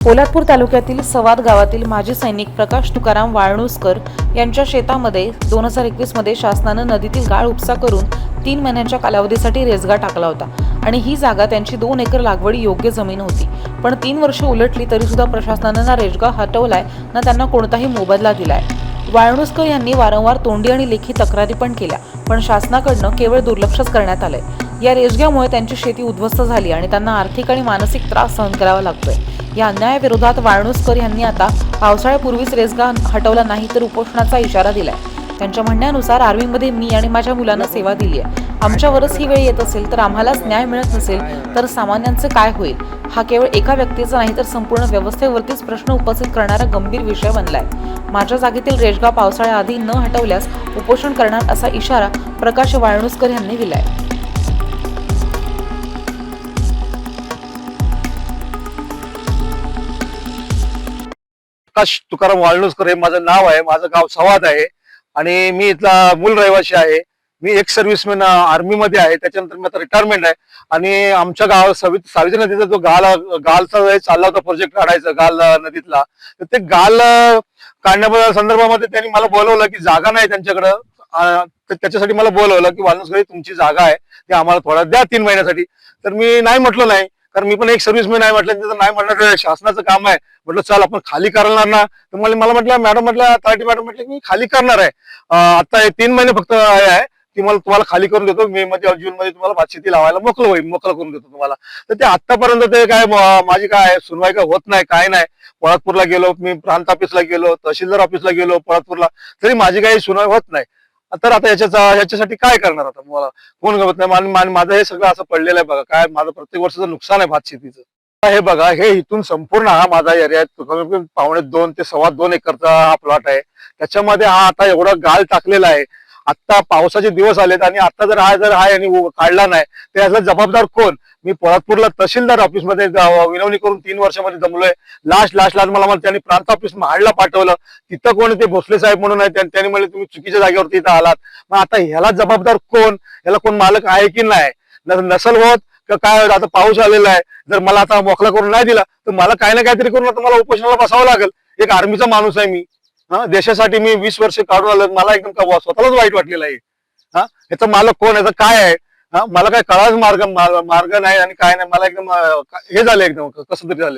पोलादपूर तालुक्यातील सवाद गावातील माजी सैनिक प्रकाश तुकाराम वाळणुसकर यांच्या शेतामध्ये 2021 मध्ये शासनानं नदीतील गाळ उपसा करून 3 महिन्यांच्या कालावधीसाठी रेसगा टाकला होता आणि ही जागा त्यांची 2 एकर लागवडी योग्य जमीन होती। पण 3 वर्ष उलटली तरी सुद्धा प्रशासनानं ना रेसगा हटवलाय ना त्यांना कोणताही मोबदला दिलाय। वाळणुसकर यांनी वारंवार तोंडी आणि लेखी तक्रारी पण केल्या, पण शासनाकडनं केवळ दुर्लक्षच करण्यात आलंय। या रेसग्यामुळे त्यांची शेती उद्ध्वस्त झाली आणि त्यांना आर्थिक आणि मानसिक त्रास सहन करावा लागतोय। या अन्यायाविरोधात वाळणुसकर यांनी आता पावसाळ्यापूर्वीच रेसगा हटवला नाही तर उपोषणाचा इशारा दिलाय। त्यांच्या म्हणण्यानुसार आर्मीमध्ये मी आणि माझ्या मुलांना सेवा दिली आहे। आमच्यावरच ही वेळ येत असेल तर आम्हालाच न्याय मिळत नसेल तर सामान्यांचे काय होईल? हा केवळ एका व्यक्तीचा नाही तर संपूर्ण व्यवस्थेवरतीच प्रश्न उपस्थित करणारा गंभीर विषय बनलाय। माझ्या जागेतील रेसगा पावसाळ्याआधी न हटवल्यास उपोषण करणार असा इशारा प्रकाश वाळणुसकर यांनी दिलाय। प्रकाश तुकाराम वाळणुसकर हे माझं नाव आहे। माझं गाव सवाद आहे आणि मी इथला मूल रहिवासी आहे। मी एक सर्व्हिसमॅन आर्मी मध्ये आहे, त्याच्यानंतर मी आता रिटायरमेंट आहे। आणि आमच्या गावात सावित्री नदीचा जो गालचा चालला होता प्रोजेक्ट काढायचा गाल नदीतला, तर ते गाल काढण्या संदर्भामध्ये त्यांनी मला बोलवलं की जागा नाही त्यांच्याकडं, त्याच्यासाठी मला बोलवलं की वाळणुसकर तुमची जागा आहे ती आम्हाला थोडा द्या 3 महिन्यासाठी। तर मी नाही म्हटलं नाही, कारण मी पण एक सर्व्हिसमॅन आहे म्हटलं, नाही म्हटलं शासनाचं काम आहे, म्हटलं चल आपण खाली करणार ना। तर मला म्हटलं मॅडम, म्हटलं तलाठी मॅडम म्हटलं मी खाली करणार आहे, आता 3 महिने फक्त आहे की मला तुम्हाला खाली करून देतो, मे मध्ये जून मध्ये तुम्हाला भात शेती लावायला मोकळं करून देतो तुम्हाला। तर ते आतापर्यंत ते काय माझी काय सुनवाई काय होत नाही, काय नाही। पोलादपूरला गेलो, मी प्रांत ऑफिसला गेलो, तहसीलदार ऑफिसला गेलो पोलादपूरला, तरी माझी काही सुनवाई होत नाही। तर आता याच्यासाठी काय करणार आता मला कोण गमत नाही। माझं हे सगळं असं पडलेलं आहे बघा, काय माझं प्रत्येक वर्षाचं नुकसान आहे भात शेतीचं। हे बघा, हे इथून संपूर्ण हा माझा एरिया आहे, 2.5 ते 2.25 एकरचा हा प्लॉट आहे। त्याच्यामध्ये हा आता एवढा गाळ टाकलेला आहे। आता पावसाचे दिवस आलेत आणि आता जर हा यांनी काढला नाही तर याचा जबाबदार कोण? मी पोलादपूरला तहसीलदार ऑफिसमध्ये विनवणी करून 3 वर्षामध्ये जमलोय। लास्ट मला त्यांनी प्रांत ऑफिस महाडला पाठवलं, तिथं कोण ते भोसले साहेब म्हणून आहे, त्यांनी म्हणले तुम्ही चुकीच्या जागेवरती इथं आलात। मग आता ह्याला जबाबदार कोण? याला कोण मालक आहे की नाही? नसल होत का काय? आता पाऊस आलेला आहे, जर मला आता मोकळा करून नाही दिला तर मला काही ना काहीतरी करून आता मला उपोषणाला बसावं लागेल। एक आर्मीचा माणूस आहे मी, देशासाठी मी 20 वर्ष काढून आलो, मला एकदम स्वतःलाच वाईट वाटलेलं आहे। याचा मालक कोण, याचा काय आहे? मला काय कळाच मार्ग नाही आणि काय नाही, मला एकदम हे झालं, एकदम कसं तरी झालं।